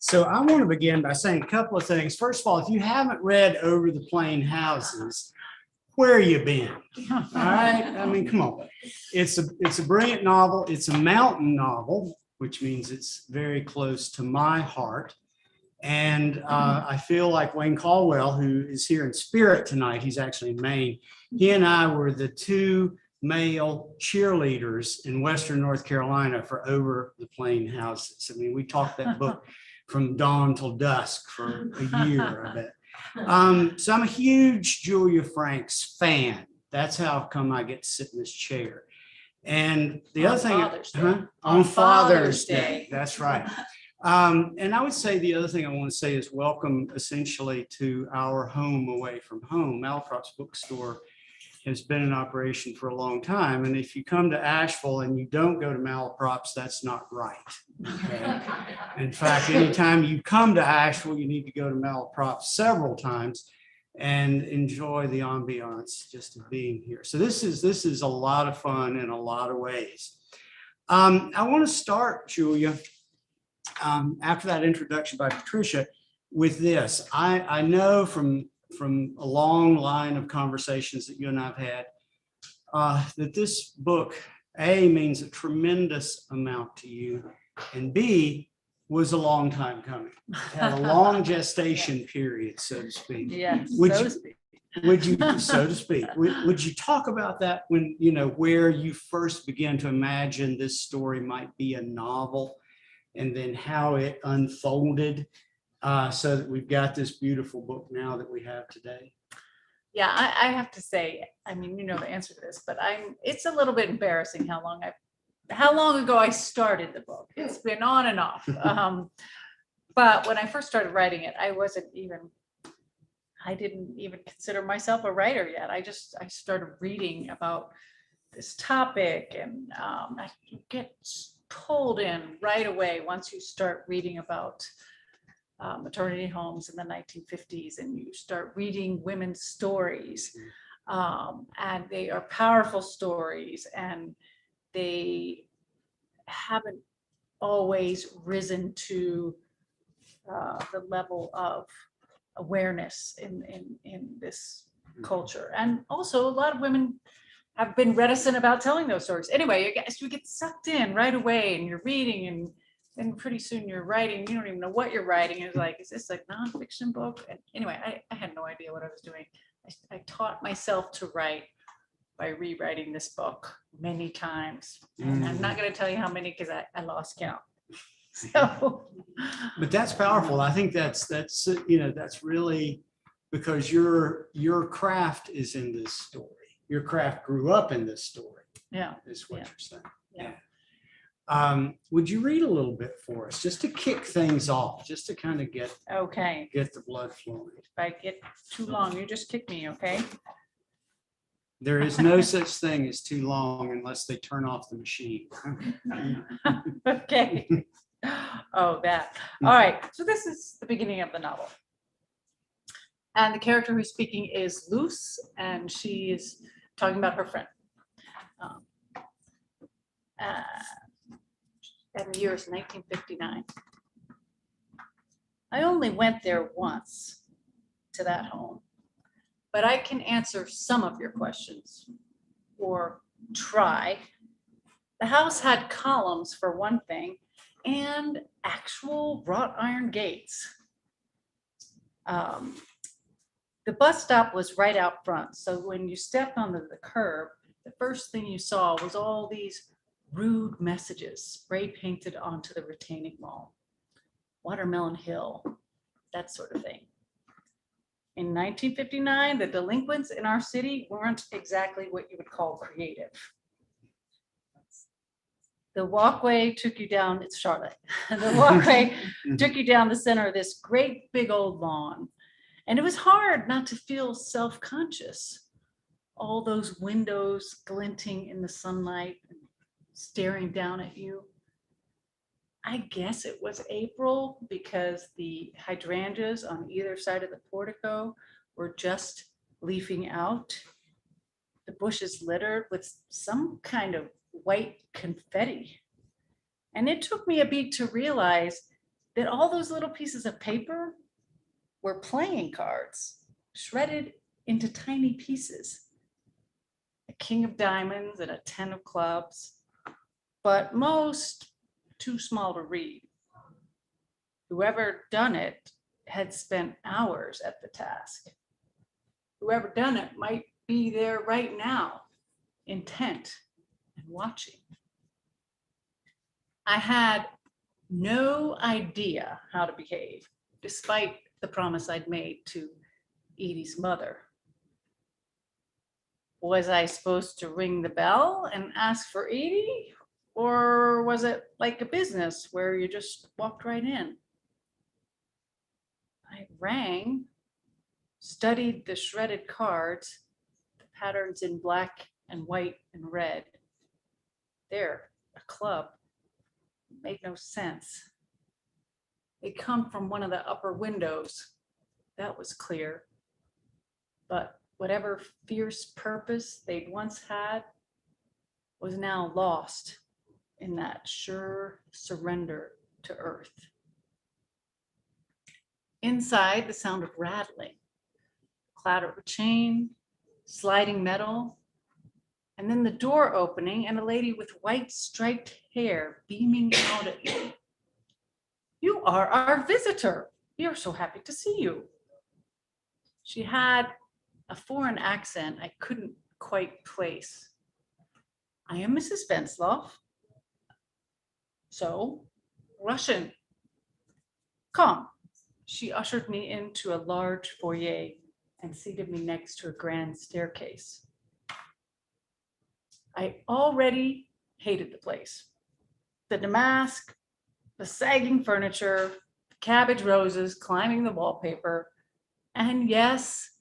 So I want to begin by saying a couple of things. First of all, if you haven't read Over the Plain Houses, where you been? All right. I mean, come on. It's a brilliant novel. It's a mountain novel, which means it's very close to my heart. And I feel like Wayne Caldwell, who is here in spirit tonight, he's actually in Maine. He and I were the two male cheerleaders in Western North Carolina for Over the Plain Houses. I mean, we talked that book from dawn till dusk for a year, I bet. So I'm a huge Julia Franks fan. That's how come I get to sit in this chair. And the other thing, on Father's Day, that's right. And I would say the other thing I want to say is welcome essentially to our home away from home. Malaprop's bookstore has been in operation for a long time. And if you come to Asheville and you don't go to Malaprop's, that's not right. Okay? In fact, anytime you come to Asheville, you need to go to Malaprop several times and enjoy the ambiance just of being here. So this is a lot of fun in a lot of ways. I want to start, Julia, after that introduction by Patricia, with this. I know from a long line of conversations that you and I've had that this book, A, means a tremendous amount to you, and B, was a long time coming. It had a long gestation period, so to speak. Yes, Would you, so to speak, would you talk about that when, where you first began to imagine this story might be a novel, and then how it unfolded so that we've got this beautiful book now that we have today? Yeah, I have to say, I mean, you know the answer to this, but it's a little bit embarrassing how long ago I started the book. It's been on and off. But when I first started writing it, I didn't even consider myself a writer yet. I started reading about this topic, and I get pulled in right away once you start reading about maternity homes in the 1950s, and you start reading women's stories, and they are powerful stories, and they haven't always risen to the level of awareness in this culture. And also a lot of women have been reticent about telling those stories. Anyway, I guess you get sucked in right away, and you're reading, and then pretty soon you're writing. You don't even know what you're writing. It's like, is this a nonfiction book? And anyway, I had no idea what I was doing. I taught myself to write by rewriting this book many times. And I'm not going to tell you how many because I lost count. So, but that's powerful. I think that's really because your craft is in this story. Your craft grew up in this story. Yeah, is what you're saying. Yeah. Would you read a little bit for us, just to kick things off, just to kind of get the blood flowing? If I get too long, you just kick me, okay? There is no such thing as too long unless they turn off the machine. Okay. Oh, that. All right. So this is the beginning of the novel. And the character who's speaking is Luce, and she is talking about her friend. And the year is 1959. I only went there once to that home, but I can answer some of your questions, or try. The house had columns for one thing, and actual wrought iron gates. The bus stop was right out front, so when you stepped onto the curb, the first thing you saw was all these rude messages spray painted onto the retaining wall. Watermelon Hill, that sort of thing. In 1959, the delinquents in our city weren't exactly what you would call creative. The walkway took you down, it's Charlotte. The walkway took you down the center of this great big old lawn. And it was hard not to feel self-conscious. All those windows glinting in the sunlight and staring down at you. I guess it was April because the hydrangeas on either side of the portico were just leafing out. The bushes littered with some kind of white confetti. And it took me a beat to realize that all those little pieces of paper were playing cards, shredded into tiny pieces. A king of diamonds and a 10 of clubs, but most too small to read. Whoever done it had spent hours at the task. Whoever done it might be there right now, intent and watching. I had no idea how to behave, despite the promise I'd made to Edie's mother. Was I supposed to ring the bell and ask for Edie? Or was it like a business where you just walked right in? I rang, studied the shredded cards, the patterns in black and white and red. There, a club. Made no sense. They come from one of the upper windows. That was clear. But whatever fierce purpose they'd once had was now lost in that sure surrender to earth. Inside, the sound of rattling, clatter of a chain, sliding metal, and then the door opening and a lady with white striped hair beaming out at me. "You are our visitor. We are so happy to see you." She had a foreign accent I couldn't quite place. "I am Mrs. Vensloff." "So, Russian. Come." She ushered me into a large foyer and seated me next to a grand staircase. I already hated the place. The damask, the sagging furniture, the cabbage roses climbing the wallpaper, and yes,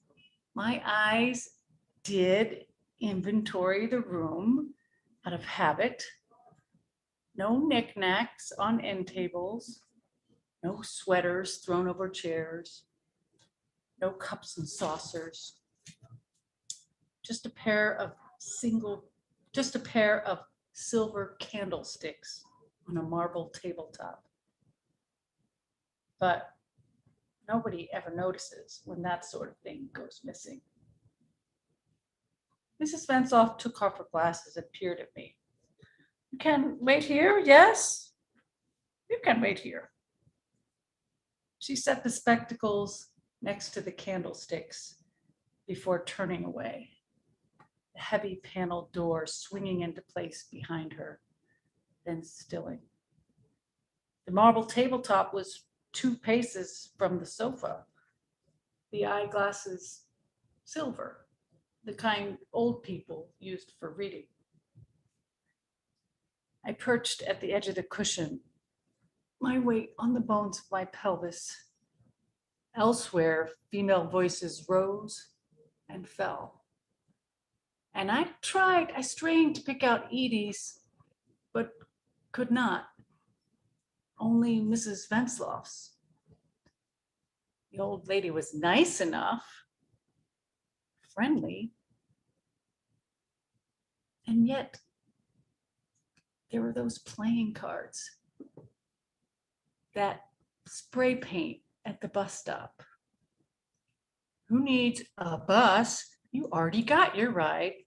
my eyes did inventory the room out of habit. No knickknacks on end tables, no sweaters thrown over chairs, no cups and saucers, just a pair of silver candlesticks on a marble tabletop. But nobody ever notices when that sort of thing goes missing. Mrs. Vensloff took off her glasses and peered at me. "You can wait here, yes? You can wait here." She set the spectacles next to the candlesticks before turning away, the heavy paneled door swinging into place behind her, then stilling. The marble tabletop was 2 paces from the sofa, the eyeglasses silver, the kind old people used for reading. I perched at the edge of the cushion, my weight on the bones of my pelvis. Elsewhere, female voices rose and fell. And I strained to pick out Edie's, but could not. Only Mrs. Vensloff's. The old lady was nice enough, friendly, and yet there were those playing cards, that spray paint at the bus stop. Who needs a bus? You already got your ride.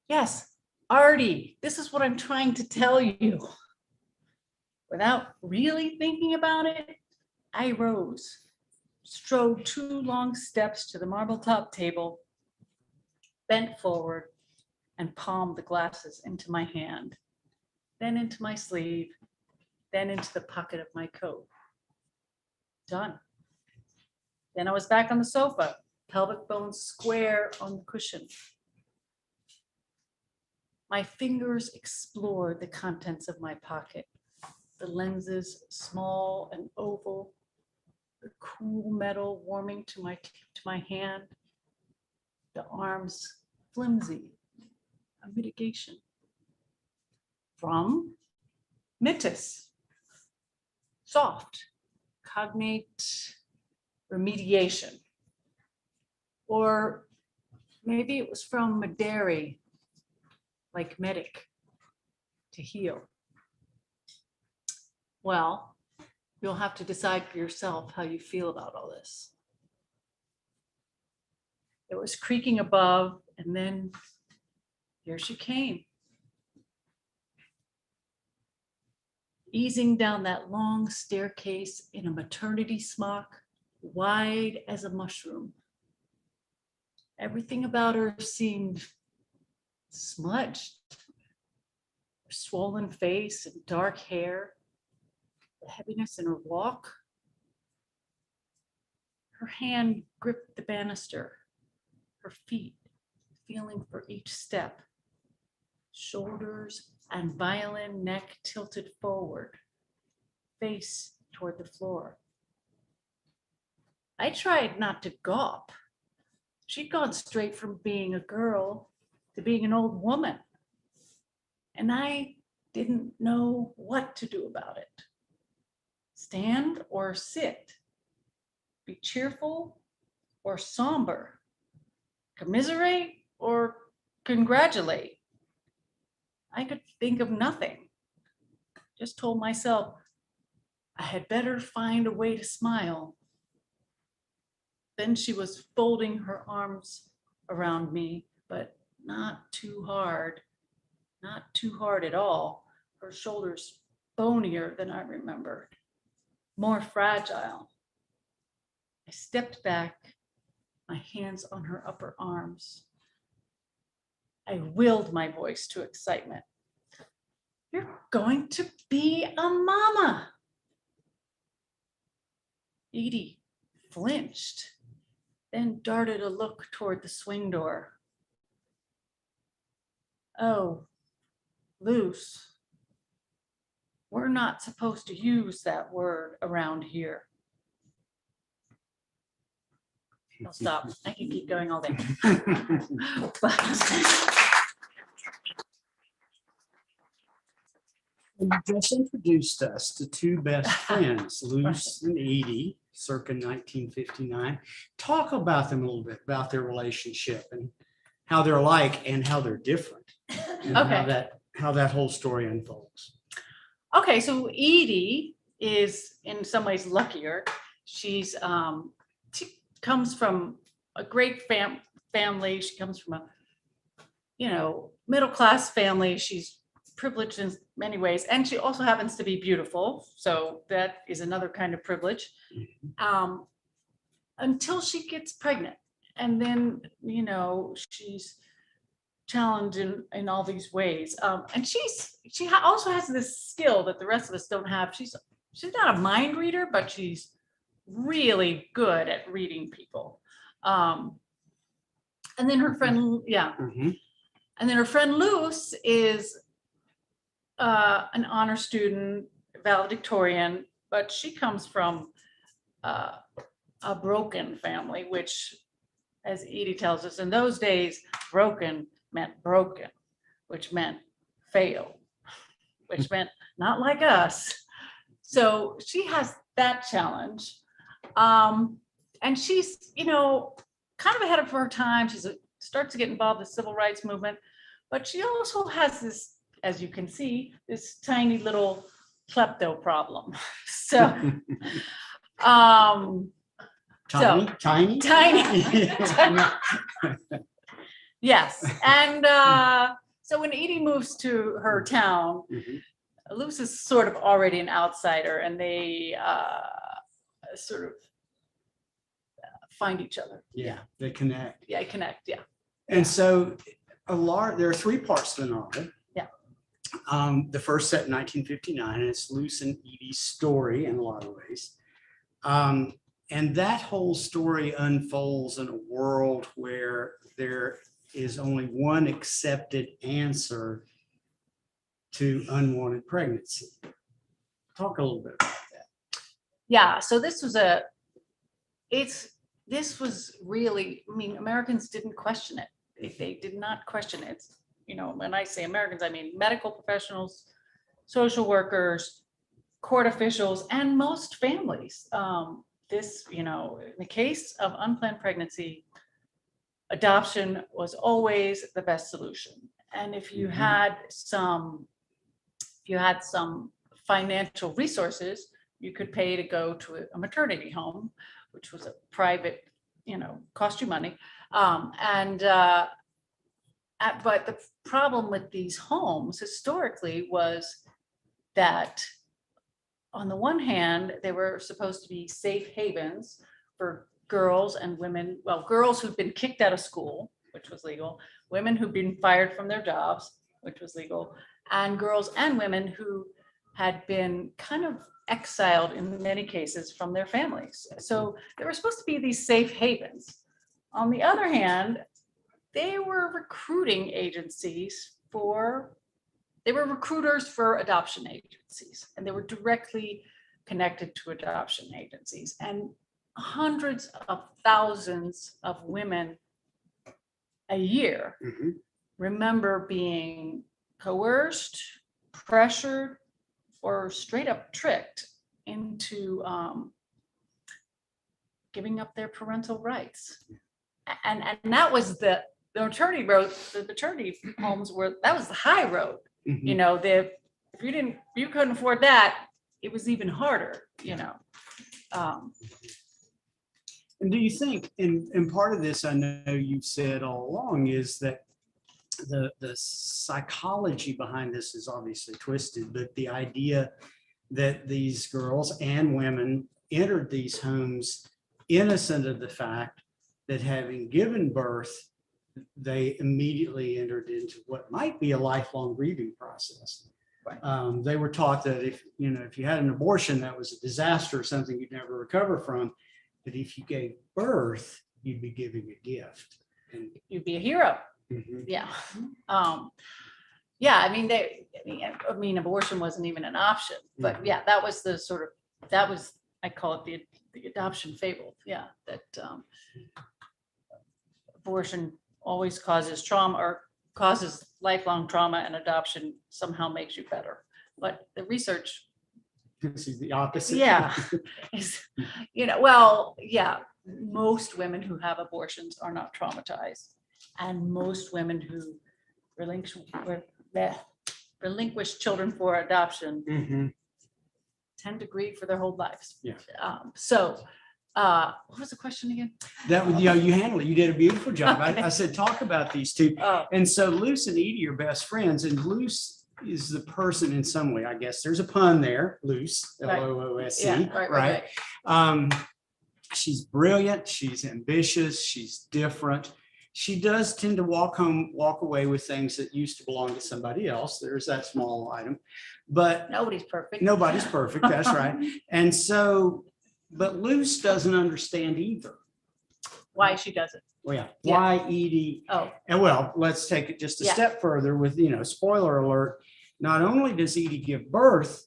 Yes, Artie, this is what I'm trying to tell you. Without really thinking about it, I rose, strode 2 long steps to the marble top table, bent forward, and palmed the glasses into my hand, then into my sleeve, then into the pocket of my coat. Done. Then I was back on the sofa, pelvic bones square on the cushion. My fingers explored the contents of my pocket, the lenses small and oval, the cool metal warming to my hand, the arms flimsy, a mitigation. From Mistress, soft, cognate remediation. Or maybe it was from Maderi, like medic, to heal. Well, you'll have to decide for yourself how you feel about all this. It was creaking above, and then here she came. Easing down that long staircase in a maternity smock, wide as a mushroom. Everything about her seemed smudged. Her swollen face and dark hair, the heaviness in her walk. Her hand gripped the banister, her feet feeling for each step, shoulders and violin neck tilted forward, face toward the floor. I tried not to gawp. She'd gone straight from being a girl to being an old woman, and I didn't know what to do about it. Stand or sit, be cheerful or somber, commiserate or congratulate. I could think of nothing. Just told myself I had better find a way to smile. Then she was folding her arms around me, but not too hard at all. Her shoulders bonier than I remembered, more fragile. I stepped back, my hands on her upper arms. I willed my voice to excitement. You're going to be a mama. Edie flinched, then darted a look toward the swing door. Oh, loose. We're not supposed to use that word around here. I'll stop. I can keep going all day. You just introduced us to two best friends, Luce and Edie, circa 1959. Talk about them a little bit, about their relationship and how they're alike and how they're different. And Okay. how that whole story unfolds. Okay, so Edie is in some ways luckier. She comes from a great family. She comes from a, middle-class family. She's privileged in many ways, and she also happens to be beautiful. So that is another kind of privilege. Until she gets pregnant, and then she's challenged in all these ways. And she also has this skill that the rest of us don't have. She's not a mind reader, but she's really good at reading people. And then her friend, and then her friend Luce is an honor student, valedictorian, but she comes from a broken family, which, as Edie tells us, in those days, broken meant broken, which meant fail, which meant not like us. So she has that challenge. And she's, kind of ahead of her time. She starts to get involved in the civil rights movement, but she also has this, as you can see, this tiny little klepto problem. So, Tiny. Yes. And so when Edie moves to her town, Luce is sort of already an outsider, and they sort of find each other. Yeah, they connect. Yeah, connect. Yeah. And so there are three parts to the novel. Yeah. The first set in 1959, and it's Luce and Edie's story in a lot of ways. And that whole story unfolds in a world where there is only one accepted answer to unwanted pregnancy. Talk a little bit about that. Yeah, so this was really, Americans didn't question it. They did not question it. When I say Americans, I mean medical professionals, social workers, court officials, and most families. In the case of unplanned pregnancy, adoption was always the best solution. And if you had some financial resources, you could pay to go to a maternity home, which was a private, cost you money. But the problem with these homes historically was that on the one hand, they were supposed to be safe havens for girls and women, well, girls who'd been kicked out of school, which was legal, women who'd been fired from their jobs, which was legal, and girls and women who had been kind of exiled in many cases from their families. So there were supposed to be these safe havens. On the other hand, they were recruiting agencies they were recruiters for adoption agencies, and they were directly connected to adoption agencies. And hundreds of thousands of women a year remember being coerced, pressured, or straight up tricked into giving up their parental rights. And that was the maternity road, the maternity homes that was the high road. If you couldn't afford that, it was even harder, And do you think, and part of this, I know you've said all along, is that the psychology behind this is obviously twisted, but the idea that these girls and women entered these homes innocent of the fact that having given birth, they immediately entered into what might be a lifelong grieving process. Right. They were taught that if you had an abortion, that was a disaster, something you'd never recover from. But if you gave birth, you'd be giving a gift. And you'd be a hero. Yeah. I mean, abortion wasn't even an option, but yeah, that was I call it the adoption fable. Yeah. That abortion always causes trauma or causes lifelong trauma, and adoption somehow makes you better. But the research, this is the opposite. yeah, most women who have abortions are not traumatized, and most women who relinquish children for adoption tend to grieve for their whole lives. Yeah. What was the question again? That was, you handled it. You did a beautiful job. Okay. I said, talk about these two. Oh. And so Luce and Edie are best friends, and Luce is the person in some way, I guess there's a pun there, Luce, Right. Loosc, Yeah, right. She's brilliant. She's ambitious. She's different. She does tend to walk away with things that used to belong to somebody else. There's that small item, but Nobody's perfect. nobody's perfect. That's right. And so, but Luce doesn't understand either. Why she does it. Well, yeah. Yeah. Why Edie? Oh, And well, let's take it just a step further with, spoiler alert. Not only does Edie give birth,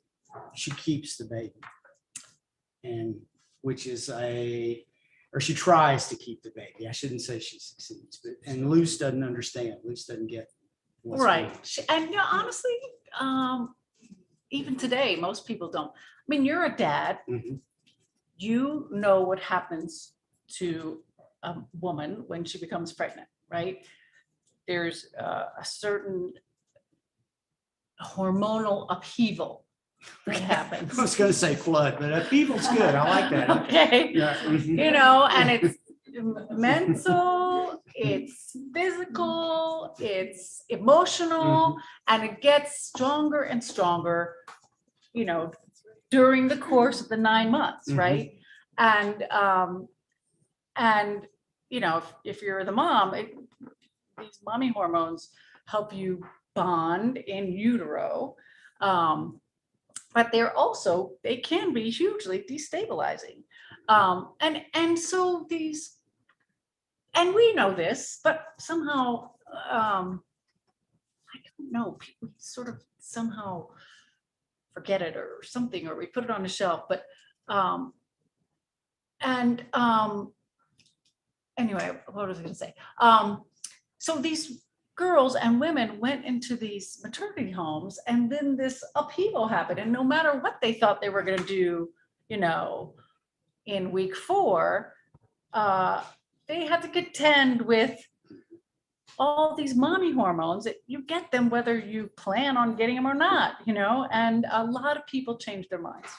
she keeps the baby. And she tries to keep the baby. I shouldn't say she succeeds, and Luce doesn't understand. Luce doesn't get what's right. going on. And honestly, even today, most people don't. I mean, you're a dad. You know what happens to a woman when she becomes pregnant, right? There's a certain hormonal upheaval that happens. I was going to say flood, but upheaval's good. I like that. Okay. Yeah. And it's mental, it's physical, it's emotional, and it gets stronger and stronger, during the course of the 9 months, right? And if you're the mom, these mommy hormones help you bond in utero. But they can be hugely destabilizing. And we know this, but somehow, I don't know, people sort of somehow forget it or something, or we put it on the shelf, but, anyway, what was I gonna say? So these girls and women went into these maternity homes, and then this upheaval happened. And no matter what they thought they were going to do, in week 4, they had to contend with all these mommy hormones that you get them whether you plan on getting them or not, and a lot of people change their minds.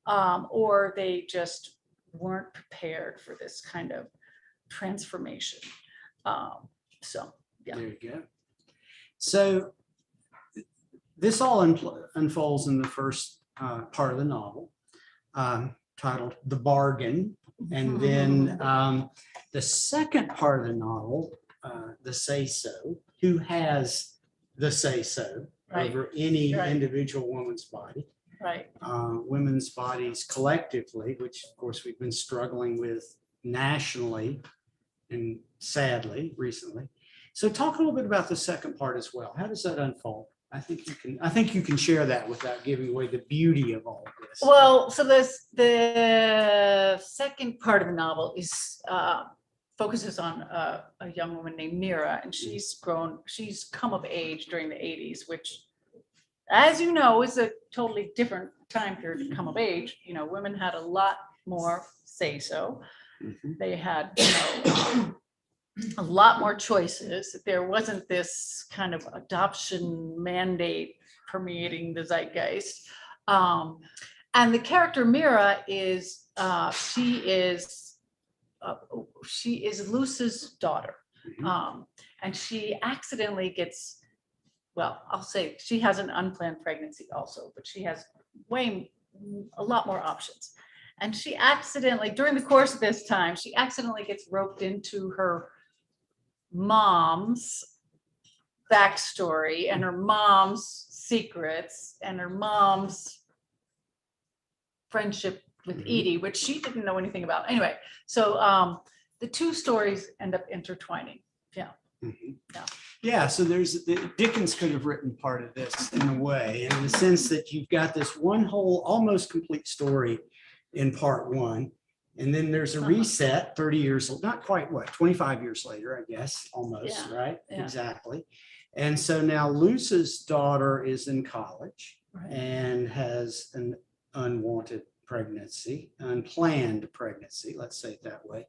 or they just weren't prepared for this kind of transformation. So, yeah. There you go. So this all unfolds in the first part of the novel, titled The Bargain. And then the second part of the novel, The Say-So, who has the say-so over any individual woman's body. Right. Women's bodies collectively, which of course we've been struggling with nationally and sadly recently. So talk a little bit about the second part as well. How does that unfold? I think you can share that without giving away the beauty of all of this. Well, so the second part of the novel is focuses on a young woman named Mira, and she's come of age during the 80s, which, as you know, is a totally different time period to come of age. You know, women had a lot more say-so. They had, a lot more choices. There wasn't this kind of adoption mandate permeating the zeitgeist. And the character Mira is, she is Luce's daughter. And she accidentally gets, well, I'll say she has an unplanned pregnancy also, but she has a lot more options. And she accidentally, during the course of this time, she accidentally gets roped into her mom's backstory and her mom's secrets and her mom's friendship with Edie, which she didn't know anything about. Anyway, so the two stories end up intertwining. Yeah. Yeah, so Dickens could have written part of this in a way, in the sense that you've got this one whole almost complete story in part one. And then there's a reset 30 years, not quite 25 years later, I guess, almost, right? Yeah. Exactly. And so now Luce's daughter is in college and has an unwanted pregnancy, unplanned pregnancy, let's say it that way.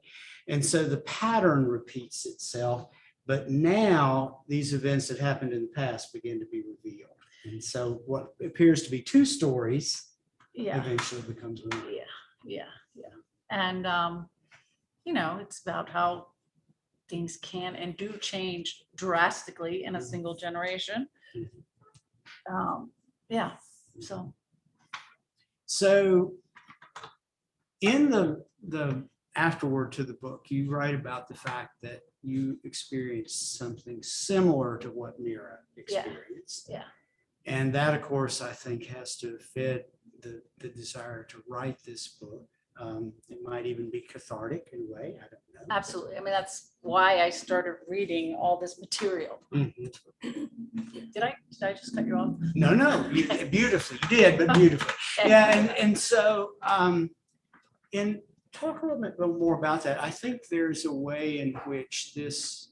And so the pattern repeats itself, but now these events that happened in the past begin to be revealed. And so what appears to be two stories eventually becomes one. Yeah. And, it's about how things can and do change drastically in a single generation. So in the afterword to the book, you write about the fact that you experienced something similar to what Mira experienced. Yeah. And that, of course, I think has to fit the desire to write this book. It might even be cathartic in a way. I don't know. Absolutely. I mean, that's why I started reading all this material. Did I just cut you off? No, beautifully. You did, but beautifully. Yeah, and so talk a little bit more about that. I think there's a way in which this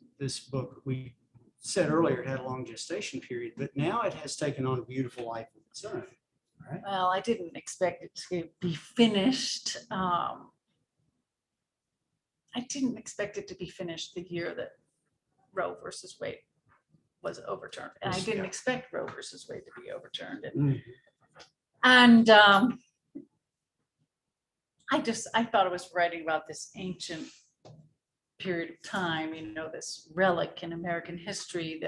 book, we said earlier, it had a long gestation period, but now it has taken on a beautiful life of its own. Right. Well, I didn't expect it to be finished. I didn't expect it to be finished the year that Roe versus Wade was overturned. And I didn't expect Roe versus Wade to be overturned. And I thought I was writing about this ancient period of time, this relic in American history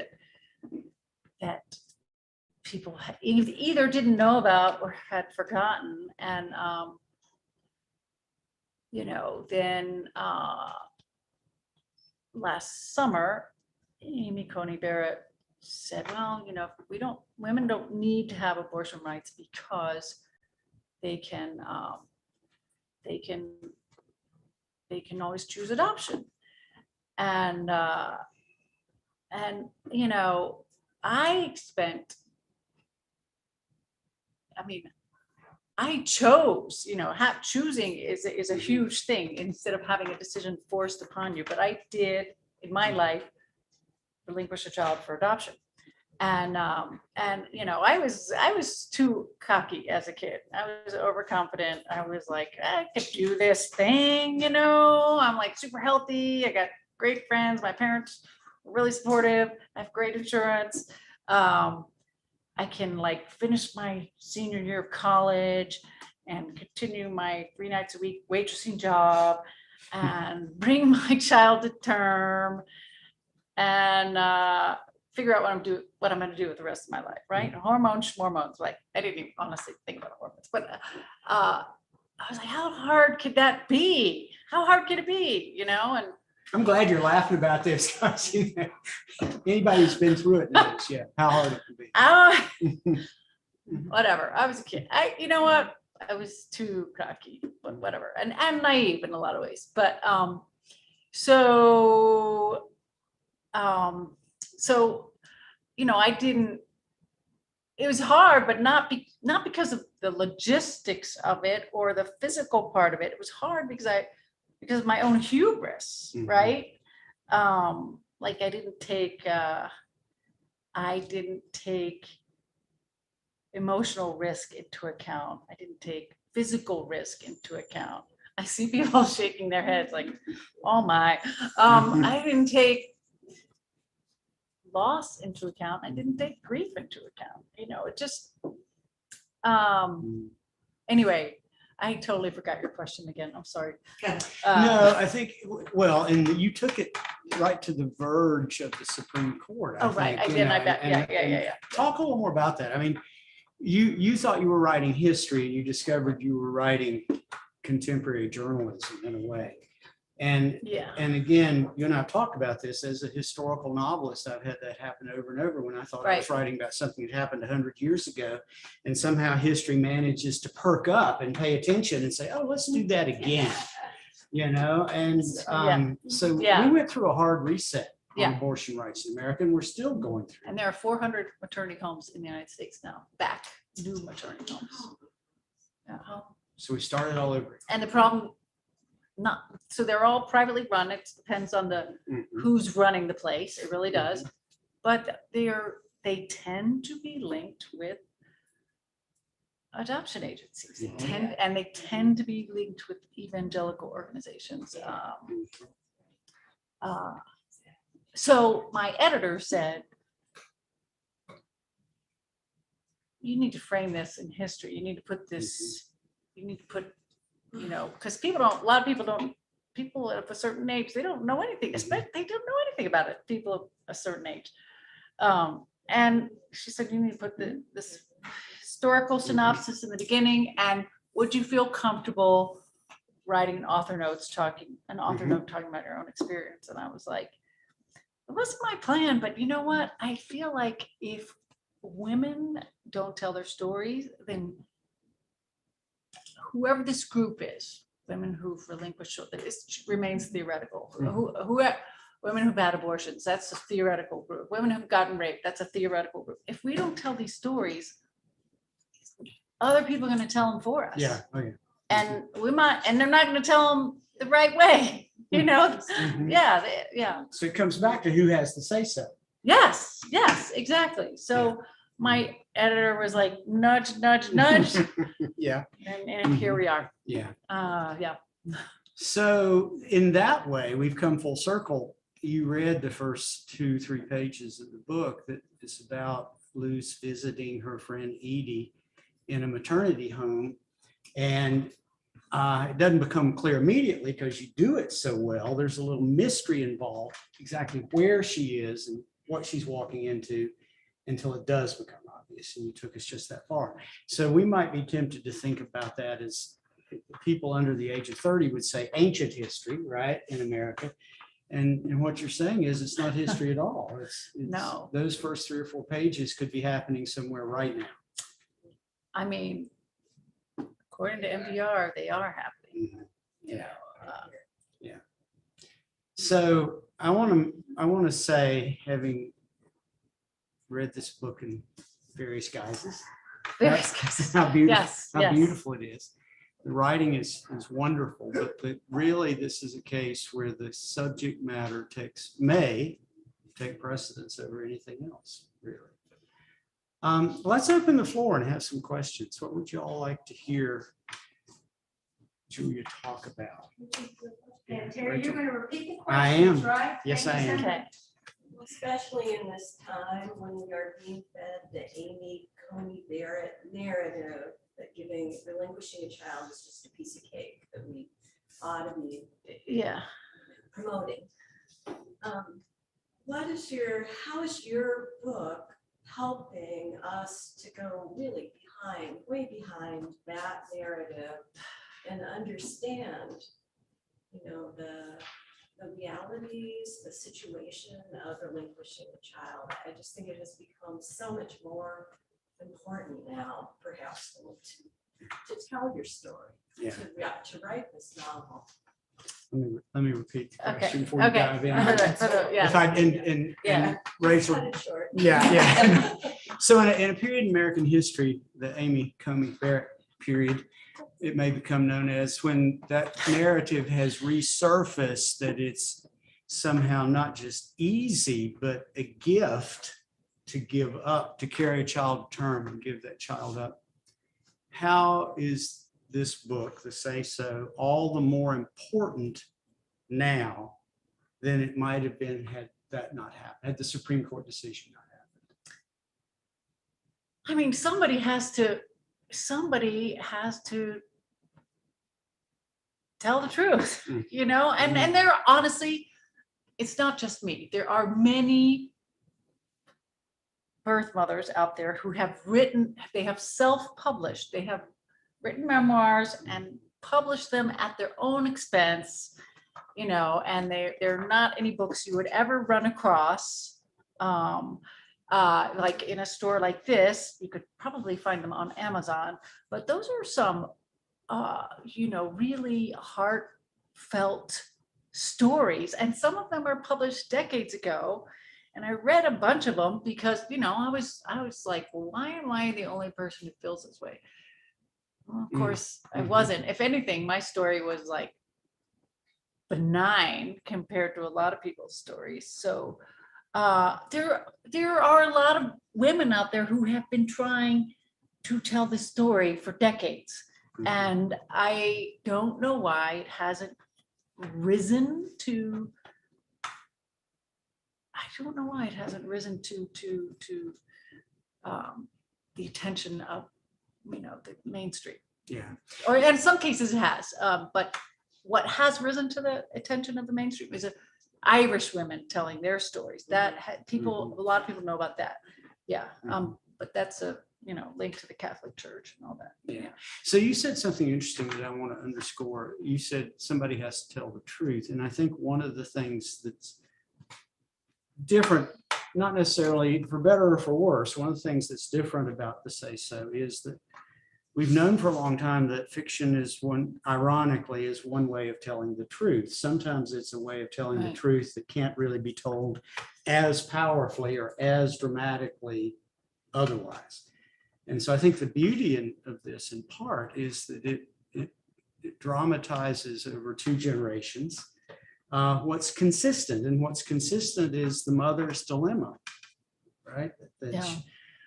that people either didn't know about or had forgotten. And, then last summer, Amy Coney Barrett said, well, women don't need to have abortion rights because they can always choose adoption. And I chose, choosing is a huge thing instead of having a decision forced upon you. But I did in my life relinquish a child for adoption. And I was too cocky as a kid. I was overconfident. I was like, I could do this thing, I'm like super healthy. I got great friends. My parents were really supportive. I have great insurance. I can finish my senior year of college and continue my 3 nights a week waitressing job and bring my child to term and figure out what I'm going to do with the rest of my life, right? Hormones, like I didn't even honestly think about hormones, but I was like, how hard could that be? How hard could it be? You know, and I'm glad you're laughing about this, because anybody who's been through it knows, how hard it can be. Whatever. I was a kid. You know what? I was too cocky, but whatever, and naive in a lot of ways. But so you know, I didn't. It was hard, but not because of the logistics of it or the physical part of it. It was hard because of my own hubris, right? Like I didn't take emotional risk into account. I didn't take physical risk into account. I see people shaking their heads like, oh my. I didn't take loss into account. I didn't take grief into account. You know, it just, anyway, I totally forgot your question again. I'm sorry. No, I think, well, and you took it right to the verge of the Supreme Court. Right. I did. I bet. Yeah. Talk a little more about that. I mean, you thought you were writing history, and you discovered you were writing contemporary journalism in a way. And again, you and I have talked about this. As a historical novelist, I've had that happen over and over when I thought I was writing about something that happened 100 years ago, and somehow history manages to perk up and pay attention and say, oh, let's do that again, you know. And so we went through a hard reset on abortion rights in America, and we're still going through. And there are 400 maternity homes in the United States now, new maternity homes. So we started all over. And the problem, so they're all privately run. It depends on who's running the place. It really does. But they tend to be linked with adoption agencies. They tend to be linked with evangelical organizations. So my editor said, you need to frame this in history. You need to put this, you know, because a lot of people of a certain age, they don't know anything, especially they don't know anything about it, people of a certain age. And she said, you need to put this historical synopsis in the beginning, and would you feel comfortable writing an author note talking about your own experience? And I was like, it wasn't my plan, but you know what? I feel like if women don't tell their stories, then whoever this group is, women who've relinquished, this remains theoretical. Women who've had abortions, that's a theoretical group. Women who've gotten raped, that's a theoretical group. If we don't tell these stories, other people are going to tell them for us. And they're not going to tell them the right way, you know? So it comes back to who has to say so. Yes, exactly. So my editor was like, nudge, nudge, nudge. And here we are. So in that way, we've come full circle. You read the first 2-3 pages of the book that is about Luce visiting her friend Edie in a maternity home. And it doesn't become clear immediately because you do it so well. There's a little mystery involved, exactly where she is and what she's walking into, until it does become obvious. And you took us just that far. So we might be tempted to think about that as people under the age of 30 would say ancient history, right, in America. And what you're saying is it's not history at all. It's no. Those first 3 or 4 pages could be happening somewhere right now. I mean, according to NPR, they are happening. So I want to say, having read this book in various guises, how beautiful it is. The writing is wonderful, but really this is a case where the subject matter may take precedence over anything else, really. Let's open the floor and have some questions. What would you all like to hear Julia talk about? And Terry, you're going to repeat the questions, I am. Right? Yes, I am. Okay. Especially in this time when we are being fed the Amy Coney Barrett narrative that relinquishing a child is just a piece of cake that we ought to be Yeah. promoting. How is your book helping us to go really way behind that narrative and understand, the realities, the situation of relinquishing a child? I just think it has become so much more important now, perhaps, than to tell your story, Yeah. to write this novel. Let me repeat the Okay. question before you Okay. dive in. Yeah. If I, and Yeah. Rachel, Cut it short. yeah. So in a period in American history, the Amy Coney Barrett period, it may become known as, when that narrative has resurfaced that it's somehow not just easy, but a gift to give up, to carry a child to term and give that child up. How is this book, The Say So, all the more important now than it might have been had that not happened, had the Supreme Court decision not happened? I mean, somebody has to tell the truth, and there are, honestly, it's not just me. There are many birth mothers out there who have they have self-published, they have written memoirs and published them at their own expense, and they're not any books you would ever run across. Like in a store like this, you could probably find them on Amazon, but those are some, really heartfelt stories. And some of them are published decades ago. And I read a bunch of them because, I was like, well, why am I the only person who feels this way? Well, of course, I wasn't. If anything, my story was like benign compared to a lot of people's stories. So there are a lot of women out there who have been trying to tell this story for decades. And I don't know why it hasn't risen to the attention of the mainstream. Yeah. Or in some cases it has, but what has risen to the attention of the mainstream is Irish women telling their stories. That a lot of people know about that. Yeah. But that's a link to the Catholic Church and all that. Yeah. So you said something interesting that I want to underscore. You said somebody has to tell the truth, and I think one of the things that's different, not necessarily for better or for worse, one of the things that's different about the Say So is that we've known for a long time that fiction is ironically, is one way of telling the truth. Sometimes it's a way of telling the truth that can't really be told as powerfully or as dramatically otherwise. And so I think the beauty of this, in part, is that it dramatizes over two generations what's consistent. And what's consistent is the mother's dilemma, right?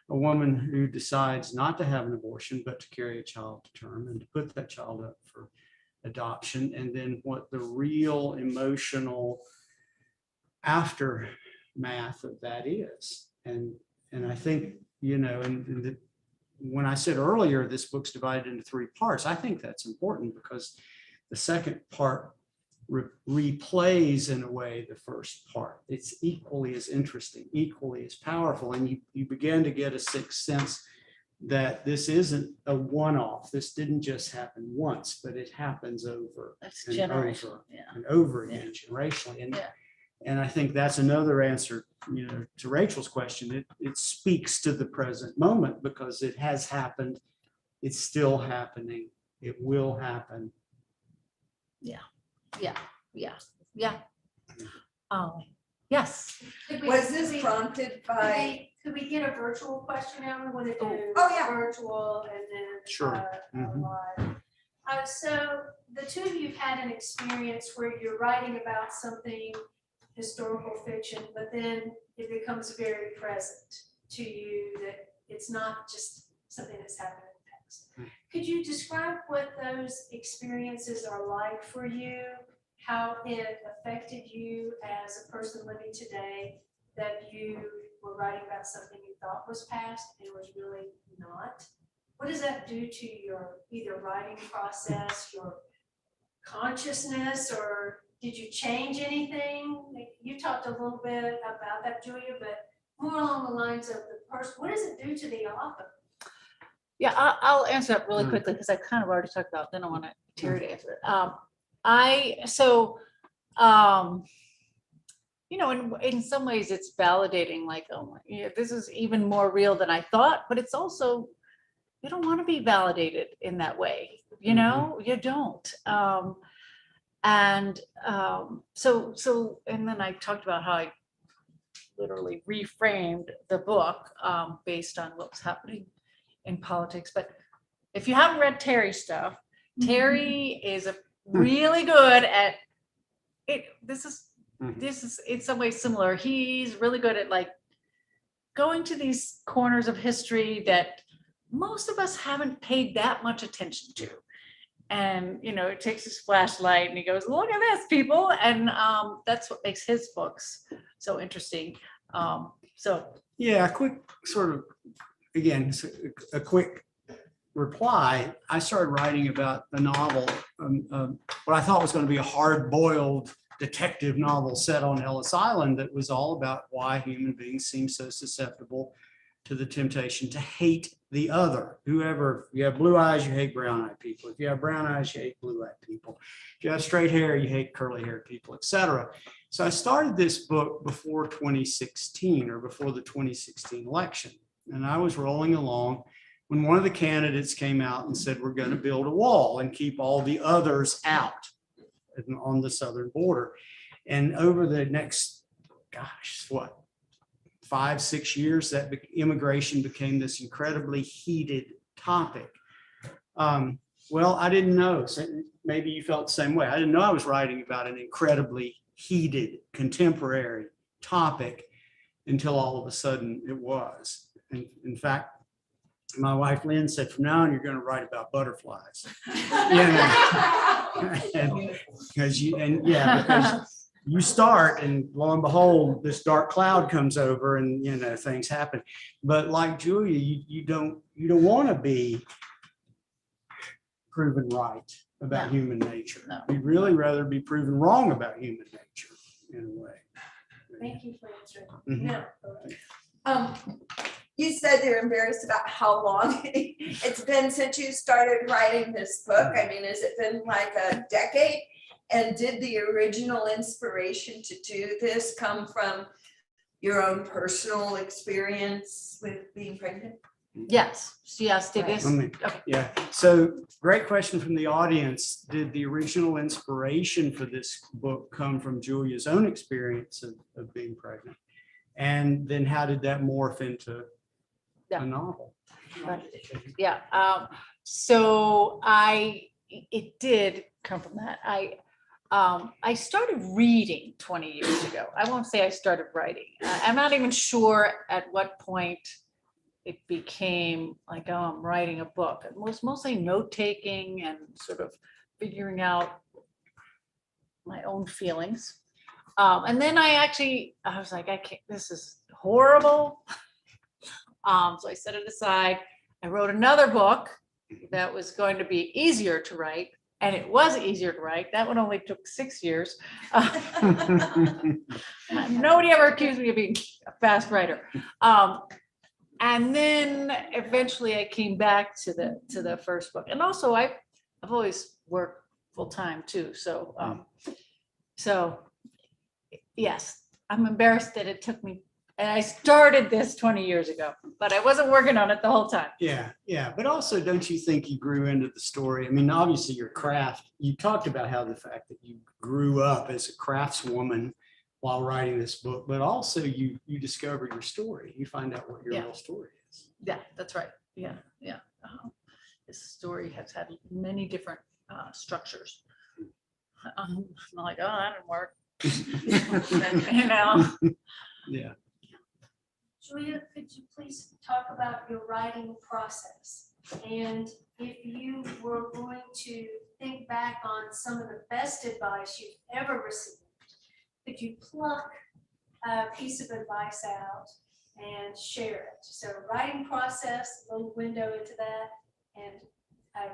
A woman who decides not to have an abortion, but to carry a child to term and to put that child up for adoption. And then what the real emotional aftermath of that is. And I think, when I said earlier, this book's divided into three parts, I think that's important because the second part replays in a way the first part. It's equally as interesting, equally as powerful. And you begin to get a sixth sense that this isn't a one-off. This didn't just happen once, but it happens over and over and over again, generationally. And I think that's another answer, to Rachel's question. It speaks to the present moment because it has happened. It's still happening. It will happen. Yeah. Yes. Was this prompted by? Could we get a virtual question now? We want to do virtual and then Sure. live. So the two of you have had an experience where you're writing about something, historical fiction, but then it becomes very present to you, that it's not just something that's happened in the past. Could you describe what those experiences are like for you, how it affected you as a person living today, that you were writing about something you thought was past and was really not? what does that do to your either writing process, your consciousness, or did you change anything? Like, you talked a little bit about that, Julia, but more along the lines of the person, what does it do to the author? Yeah, I'll answer that really quickly because I've kind of already talked about it. Then I want Terry to answer it. You know, in some ways it's validating, like, oh, yeah, this is even more real than I thought, but it's also, you don't want to be validated in that way, you know, you don't. And then I talked about how I literally reframed the book based on what was happening in politics. But if you haven't read Terry's stuff, Terry is really good at it. This is in some ways similar. He's really good at like going to these corners of history that most of us haven't paid that much attention to. And, you know, it takes his flashlight and he goes, look at this, people. And that's what makes his books so interesting. Yeah, a quick sort of, again, a quick reply. I started writing about a novel, what I thought was going to be a hard-boiled detective novel set on Ellis Island that was all about why human beings seem so susceptible to the temptation to hate the other. Whoever, if you have blue eyes, you hate brown-eyed people. If you have brown eyes, you hate blue-eyed people. If you have straight hair, you hate curly-haired people, etc. So I started this book before 2016 or before the 2016 election. And I was rolling along when one of the candidates came out and said, we're going to build a wall and keep all the others out on the southern border. And over the next, 5-6 years, that immigration became this incredibly heated topic. Well, I didn't know. So maybe you felt the same way. I didn't know I was writing about an incredibly heated contemporary topic until all of a sudden it was. And in fact, my wife Lynn said, from now on, you're going to write about butterflies. Because you start and lo and behold, this dark cloud comes over and, you know, things happen. But like Julia, you don't want to be proven right about human nature. No. You'd really rather be proven wrong about human nature in a way. Thank you for answering. Mhm. You said you're embarrassed about how long it's been since you started writing this book. I mean, has it been like a decade? And did the original inspiration to do this come from your own personal experience with being pregnant? Yes, did this. Okay. Yeah, so great question from the audience. Did the original inspiration for this book come from Julia's own experience of being pregnant? And then how did that morph into a novel? Right. Yeah. It did come from that. I started reading 20 years ago. I won't say I started writing. I'm not even sure at what point it became like, oh, I'm writing a book. It was mostly note-taking and sort of figuring out my own feelings. And then I was like, I can't, this is horrible. So I set it aside. I wrote another book that was going to be easier to write, and it was easier to write. That one only took 6 years. Nobody ever accused me of being a fast writer. And then eventually I came back to the first book. And also I've always worked full time too. So yes, I'm embarrassed that it took me, and I started this 20 years ago, but I wasn't working on it the whole time. Yeah. But also, don't you think you grew into the story? I mean, obviously your craft, you talked about how the fact that you grew up as a craftswoman while writing this book, but also you discover your story. You find out what your real story is. Yeah, that's right. Yeah. This story has had many different structures. I'm like, oh, that didn't work. You know. Yeah. Julia, could you please talk about your writing process? And if you were going to think back on some of the best advice you've ever received, could you pluck a piece of advice out and share it? So writing process, a little window into that, and a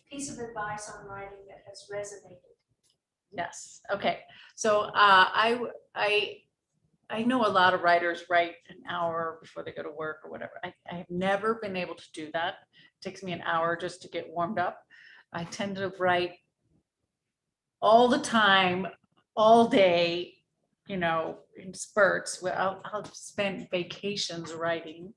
piece of advice on writing that has resonated. Yes. Okay. So I know a lot of writers write an hour before they go to work or whatever. I have never been able to do that. It takes me an hour just to get warmed up. I tend to write all the time, all day, you know, in spurts. Well, I'll spend vacations writing.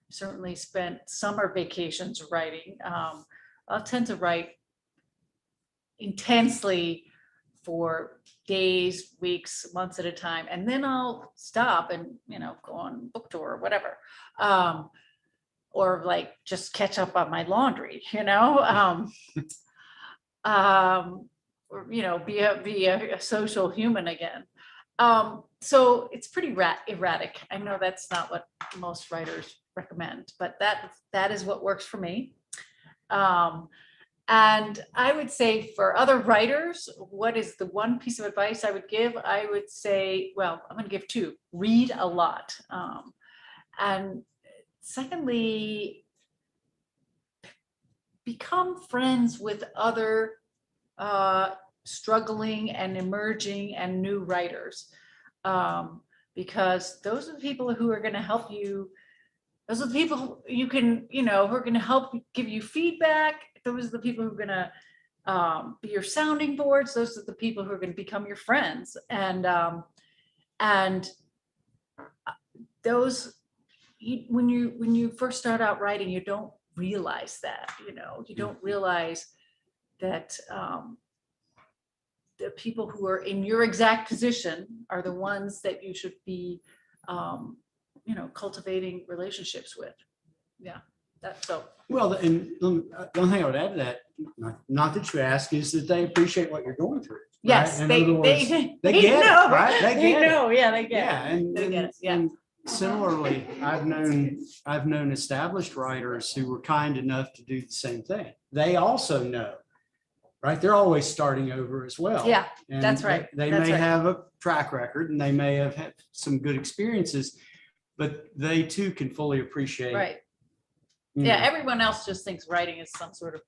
Certainly spent summer vacations writing. I'll tend to write intensely for days, weeks, months at a time, and then I'll stop and, you know, go on book tour or whatever, or like just catch up on my laundry, you know, or, you know, be a social human again. So it's pretty erratic. I know that's not what most writers recommend, but that is what works for me. And I would say for other writers, what is the one piece of advice I would give? I would say, well, I'm going to give two. Read a lot. And secondly, become friends with other struggling and emerging and new writers. Because those are the people who are going to help you. Those are the people you can, you know, who are going to help give you feedback. Those are the people who are going to be your sounding boards. Those are the people who are going to become your friends. And those, when you first start out writing, you don't realize that, you know, you don't realize that the people who are in your exact position are the ones that you should be, you know, cultivating relationships with. Yeah, that's so. Well, and the only thing I would add to that, not that you ask, is that they appreciate what you're going through. Right? Yes, In they other words, get know, it, right? They get it. know, yeah, they get Yeah, it. They get it, yeah. and similarly, I've known established writers who were kind enough to do the same thing. They also know, right? They're always starting over as well. Yeah, And that's right. They That's may right. have a track record and they may have had some good experiences, but they too can fully appreciate. Right. you Yeah, know, everyone else just thinks writing is some sort of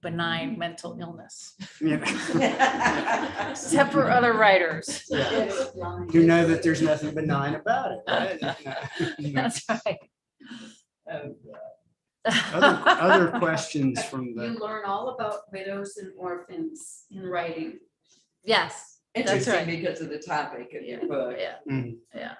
benign mental illness, you know, except for other writers. who know that there's nothing benign about it. Right? That's right. Other questions from You the, learn all about widows and orphans in writing. Yes, that's Interesting right. because of the topic of your book. Yeah, Mhm. yeah.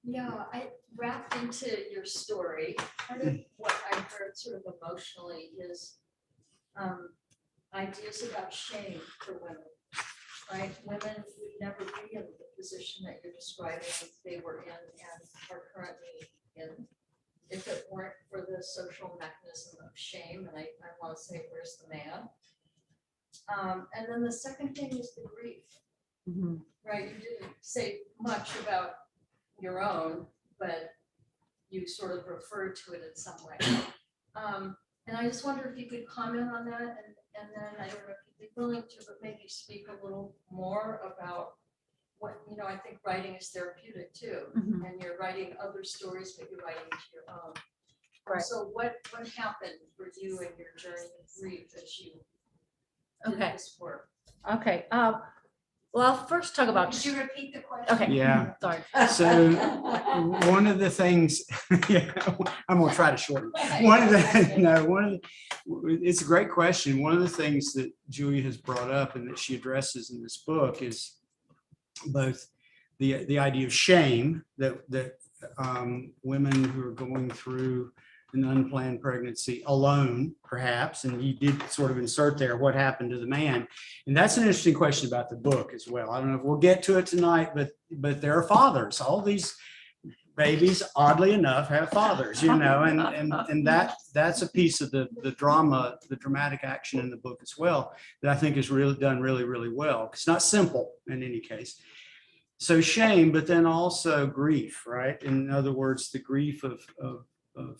Yeah, I wrapped into your story, part of what I heard sort of emotionally is ideas about shame for women, right? Women would never be in the position that you're describing they were in and are currently in if it weren't for the social mechanism of shame. And I want to say, where's the man? And then the second thing is the grief, Mhm. right? You didn't say much about your own, but you sort of referred to it in some way. And I just wonder if you could comment on that, and then I don't know if you'd be willing to, but maybe speak a little more about what, you know, I think writing is therapeutic too, Mhm. and you're writing other stories, but you're writing to your own. Right. So what happened for you in your journey of grief as you did Okay. this work? Okay. Well, I'll first talk about. Could you repeat the question? Okay. Yeah. Sorry. So one of the things, yeah, I'm gonna try to shorten. It's a great question. One of the things that Julia has brought up and that she addresses in this book is both the idea of shame that women who are going through an unplanned pregnancy alone, perhaps, and you did sort of insert there what happened to the man. And that's an interesting question about the book as well. I don't know if we'll get to it tonight, but there are fathers. All these babies, oddly enough, have fathers, you know, and that's a piece of the drama, the dramatic action in the book as well, that I think is really done really, really well. It's not simple in any case. So shame, but then also grief, right? In other words, the grief of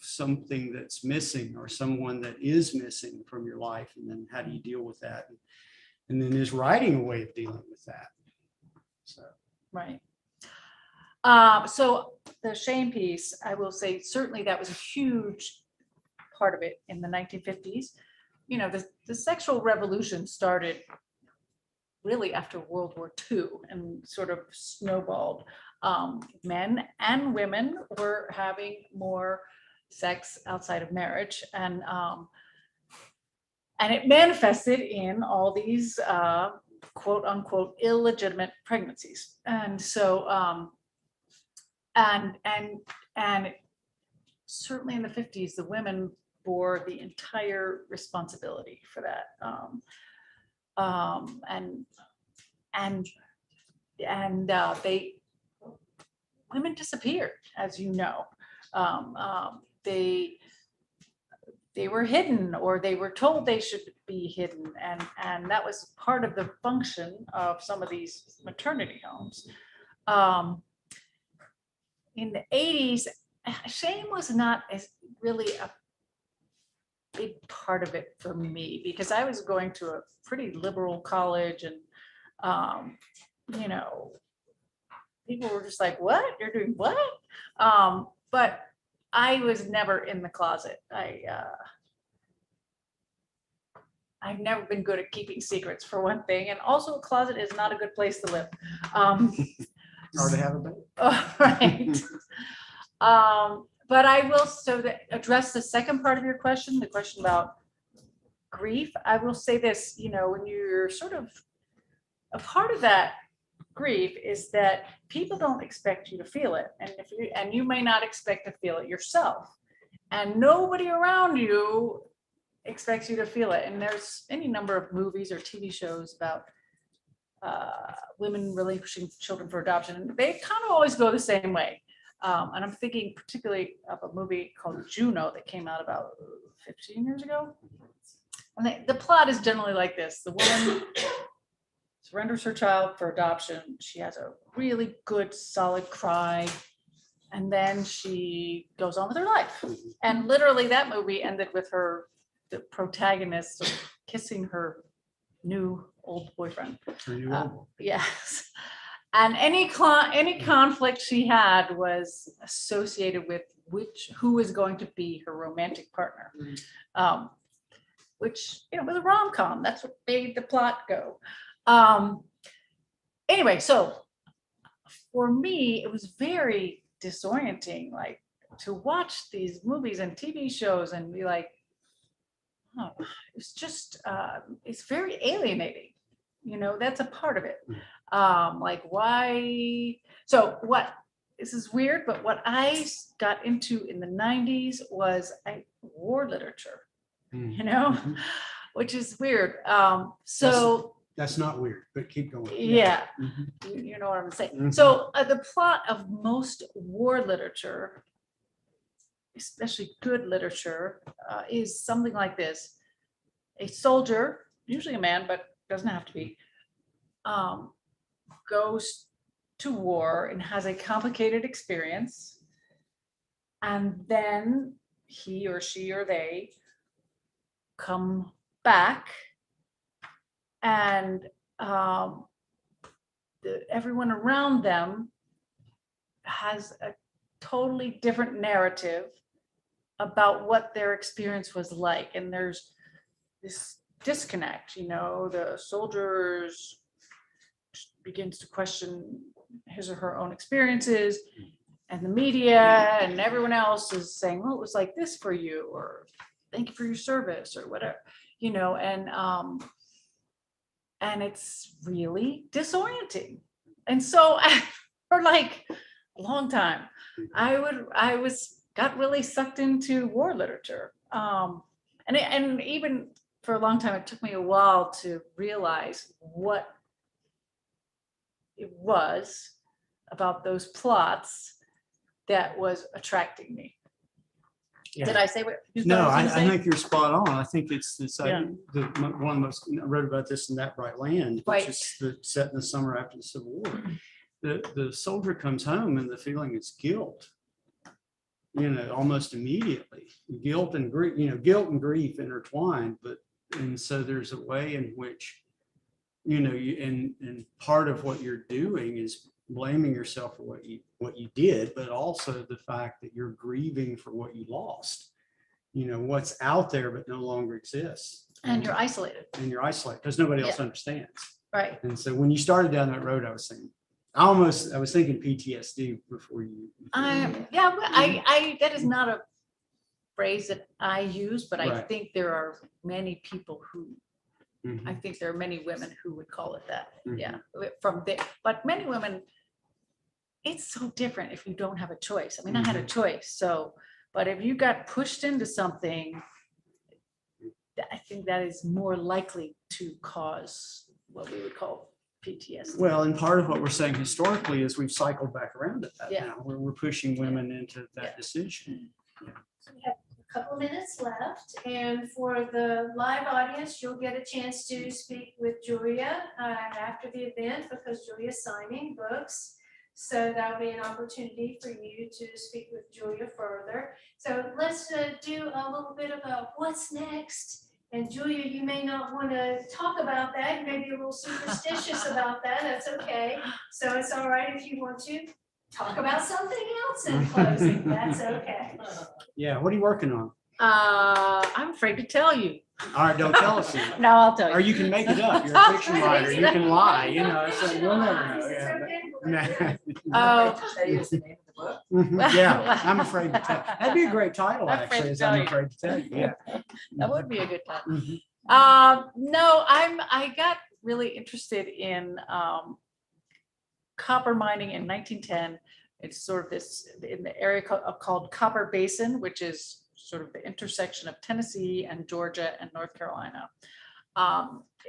something that's missing or someone that is missing from your life. And then how do you deal with that? And then is writing a way of dealing with that? So. Right. So the shame piece, I will say, certainly that was a huge part of it in the 1950s. You know, the sexual revolution started really after World War II and sort of snowballed. Men and women were having more sex outside of marriage, and it manifested in all these quote unquote illegitimate pregnancies. And so and certainly in the 50s, the women bore the entire responsibility for that. Women disappeared, as you know. They were hidden, or they were told they should be hidden, and that was part of the function of some of these maternity homes. In the 80s, shame was not as really a big part of it for me, because I was going to a pretty liberal college, and you know, people were just like, what? You're doing what? But I was never in the closet. I've never been good at keeping secrets, for one thing, and also a closet is not a good place to live. Hard to have a baby. Right. But I will, so to address the second part of your question, the question about grief, I will say this, you know, when you're sort of, a part of that grief is that people don't expect you to feel it. And you may not expect to feel it yourself. And nobody around you expects you to feel it. And there's any number of movies or TV shows about women relinquishing children for adoption. And they kind of always go the same way. And I'm thinking particularly of a movie called Juno that came out about 15 years ago. And the plot is generally like this. The woman surrenders her child for adoption. She has a really good, solid cry. And then she goes on with her life. And literally that movie ended with the protagonist kissing her new old boyfriend. Yes. And any conflict she had was associated with who was going to be her romantic partner, which, you know, was a rom-com. That's what made the plot go. Anyway, so for me, it was very disorienting, like to watch these movies and TV shows and be like, oh, it's just, it's very alienating. You know, that's a part of it. Like why? So this is weird, but what I got into in the 90s was war literature, you know, which is weird. So that's not weird, but keep going. Yeah. Mm-hmm. You know what I'm saying. Mm-hmm. So the plot of most war literature, especially good literature, is something like this. A soldier, usually a man, but doesn't have to be, goes to war and has a complicated experience. And then he or she or they come back, and everyone around them has a totally different narrative about what their experience was like. And there's this disconnect, you know, the soldiers begins to question his or her own experiences, and the media and everyone else is saying, well, it was like this for you, or thank you for your service, or whatever, you know, and it's really disorienting. And so for like a long time, I got really sucked into war literature. And even for a long time, it took me a while to realize what it was about those plots that was attracting me. Yeah. Did I say what you No, thought I I was gonna say? think you're spot on. I think it's Yeah. one of the most, I wrote about this in That Bright Land, Right. which is set in the summer after the Civil War. The soldier comes home and the feeling is guilt, you know, almost immediately. Guilt and grief, you know, guilt and grief intertwined, and so there's a way in which, you know, and part of what you're doing is blaming yourself for what you did, but also the fact that you're grieving for what you lost. You know, what's out there but no longer exists. And you're isolated, And you're isolated because nobody else Yeah. understands. right? And so when you started down that road, I was thinking PTSD before you. Yeah, but that is not a phrase that I use, but I Right. think there are many people who, Mhm. I think there are many women who would call it that. Mhm. Yeah, from there, but many women, it's so different if you don't have a choice. I mean, I had a choice, so, but if you got pushed into something, I think that is more likely to cause what we would call PTSD. Well, and part of what we're saying historically is we've cycled back around to that Yeah. now, where we're pushing women into that Yeah. decision. So we have a couple of minutes left, and for the live audience, you'll get a chance to speak with Julia after the event, because Julia's signing books. So that'll be an opportunity for you to speak with Julia further. So let's do a little bit about what's next. And Julia, you may not want to talk about that. You may be a little superstitious about that. That's okay. So it's all right if you want to talk about something else in closing. That's okay. Yeah, what are you working on? I'm afraid to tell you. All right, don't tell us. Then. No, I'll tell Or you. you can make it up. You're a fiction writer. You can lie, you know, so you'll never know. It's Yeah, okay. Oh. Tell you the name of the book. but- Yeah, I'm afraid to tell. That'd be a great title, I'm afraid actually, to is tell I'm you. afraid to tell you, yeah. That would be a good time. Mhm. No, I got really interested in copper mining in 1910. It's sort of this in the area called Copper Basin, which is sort of the intersection of Tennessee and Georgia and North Carolina.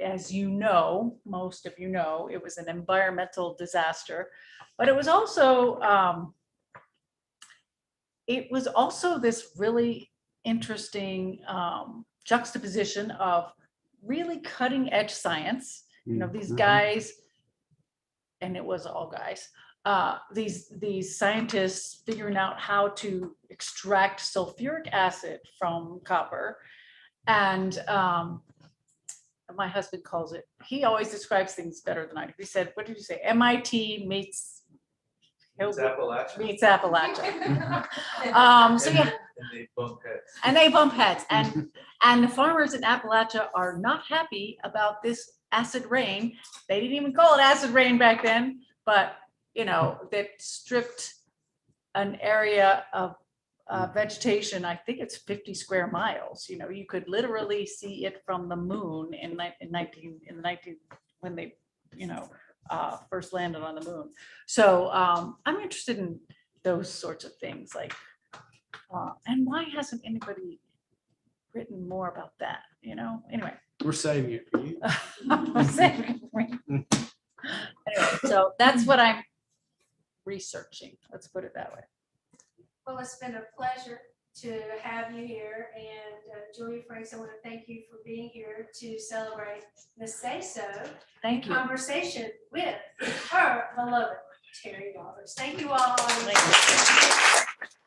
As you know, most of you know, it was an environmental disaster, but it was also this really interesting juxtaposition of really cutting edge science. You know, these Mhm. guys, and it was all guys, these scientists figuring out how to extract sulfuric acid from copper. And my husband calls it, he always describes things better than I do. He said, what did you say? MIT meets Appalachia. meets Appalachia. So yeah, And they bump heads. and they bump heads, and the farmers in Appalachia are not happy about this acid rain. They didn't even call it acid rain back then, but you know, that stripped an area of vegetation. I think it's 50 square miles. You know, you could literally see it from the moon in the 19 when they, you know, first landed on the moon. So I'm interested in those sorts of things, like, and why hasn't anybody written more about that? You know, anyway. We're saving it for you. Anyway, so that's what I'm researching. Let's put it that way. Well, it's been a pleasure to have you here, and Julia Franks, I want to thank you for being here to celebrate Miss Say So Thank you. conversation with her beloved Terry Roberts. Thank you all. Thank you.